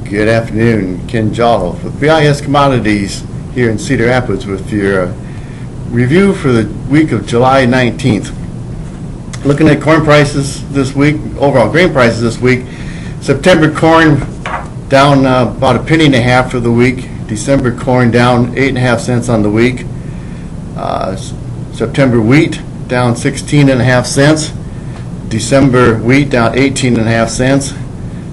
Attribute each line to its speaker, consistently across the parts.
Speaker 1: Good afternoon, Ken Jollo with BIS Commodities here in Cedar Rapids with your review for the week of July 19th. Looking at corn prices this week, overall grain prices this week. September corn down about a penny and a half for the week. December corn down 8.5 cents on the week. September wheat down 16.5 cents. December wheat down 18.5 cents.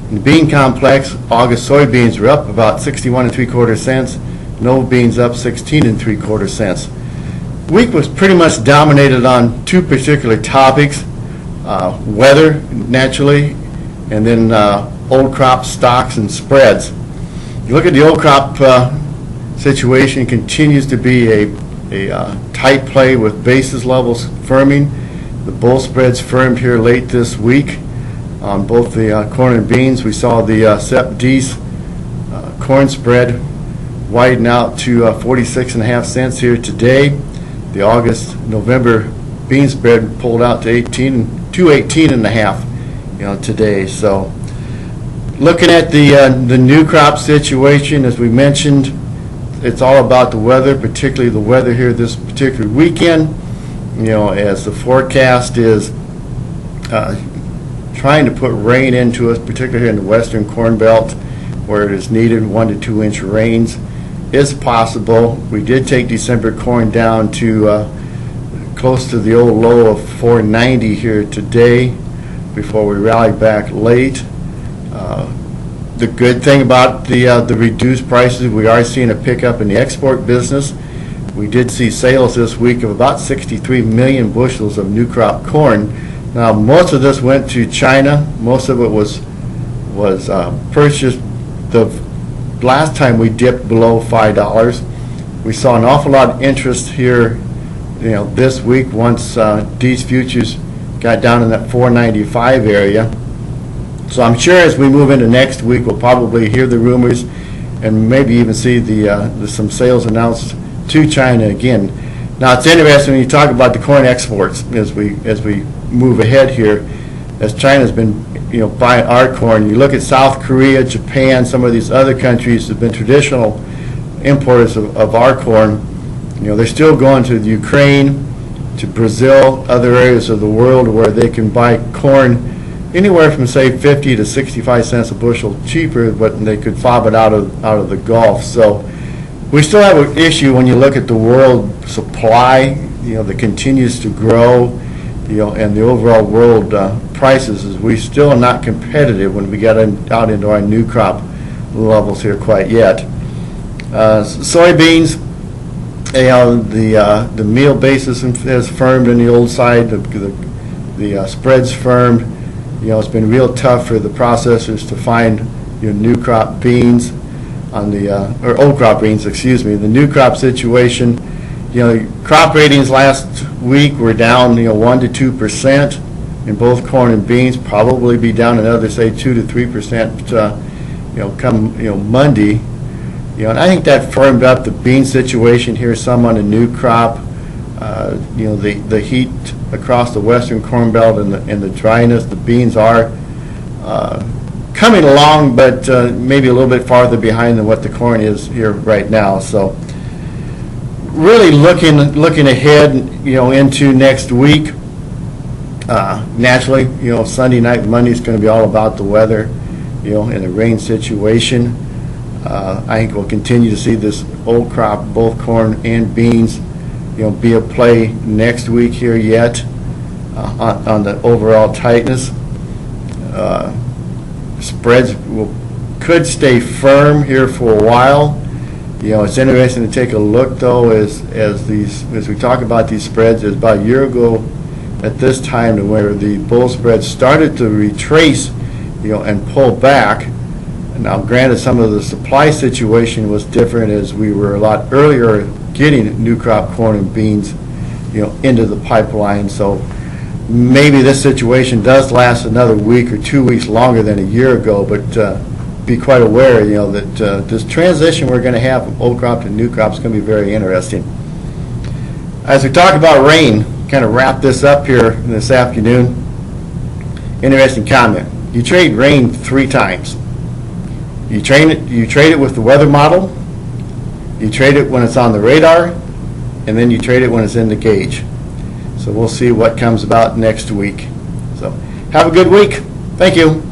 Speaker 1: In the bean complex, August soybeans were up about 61 3/4 cents. No beans up 16 3/4 cents. Week was pretty much dominated on two particular topics: weather, naturally, and then old crop stocks and spreads. You look at the old crop situation, continues to be a tight play with basis levels firming. The bull spreads firmed here late this week on both the corn and beans. We saw the SEP-D's corn spread widen out to 46.5 cents here today. The August-November bean spread pulled out to 18.5, today. So, looking at the new crop situation, as we mentioned, it's all about the weather, particularly the weather here this particular weekend. As the forecast is trying to put rain into us, particularly here in the western corn belt, where it is needed. 1 to 2 inch rains is possible. We did take December corn down to close to the old low of 490 here today before we rallied back late. The good thing about the reduced prices, we are seeing a pickup in the export business. We did see sales this week of about 63 million bushels of new crop corn. Now, most of this went to China. Most of it was purchased the last time we dipped below $5. We saw an awful lot of interest here, this week once these futures got down in that 495 area. So I'm sure as we move into next week, we'll probably hear the rumors and maybe even see some sales announced to China again. Now, it's interesting when you talk about the corn exports as we move ahead here, as China's been buying our corn. You look at South Korea, Japan, some of these other countries have been traditional importers of our corn. They're still going to the Ukraine, to Brazil, other areas of the world where they can buy corn anywhere from, say, 50 to 65 cents a bushel cheaper, but they could fob it out of the Gulf. So we still have an issue when you look at the world supply, that continues to grow, and the overall world prices. Is we still are not competitive when we get out into our new crop levels here quite yet. Soybeans, the meal basis has firmed on the old side. The spreads firmed. It's been real tough for the processors to find new crop beans on or old crop beans, excuse me. The new crop situation, crop ratings last week were down 1 to 2% in both corn and beans. Probably be down another, say, 2 to 3% come Monday. And I think that firmed up the bean situation here some on the new crop. The heat across the western corn belt and the dryness. The beans are coming along, but maybe a little bit farther behind than what the corn is here right now. So really looking ahead, into next week. Naturally, Sunday night, Monday is going to be all about the weather, and the rain situation. I think we'll continue to see this old crop, both corn and beans, be a play next week here yet on the overall tightness. Spreads could stay firm here for a while. It's interesting to take a look, though, as we talk about these spreads. It's about a year ago at this time to where the bull spreads started to retrace, and pull back. Now, granted, some of the supply situation was different as we were a lot earlier getting new crop corn and beans, into the pipeline. So maybe this situation does last another week or 2 weeks longer than a year ago, but be quite aware, that this transition we're going to have from old crop to new crop is going to be very interesting. As we talk about rain, kind of wrap this up here this afternoon. Interesting comment. You trade rain 3 times. You trade it with the weather model, you trade it when it's on the radar, and then you trade it when it's in the gauge. So we'll see what comes about next week. So have a good week. Thank you.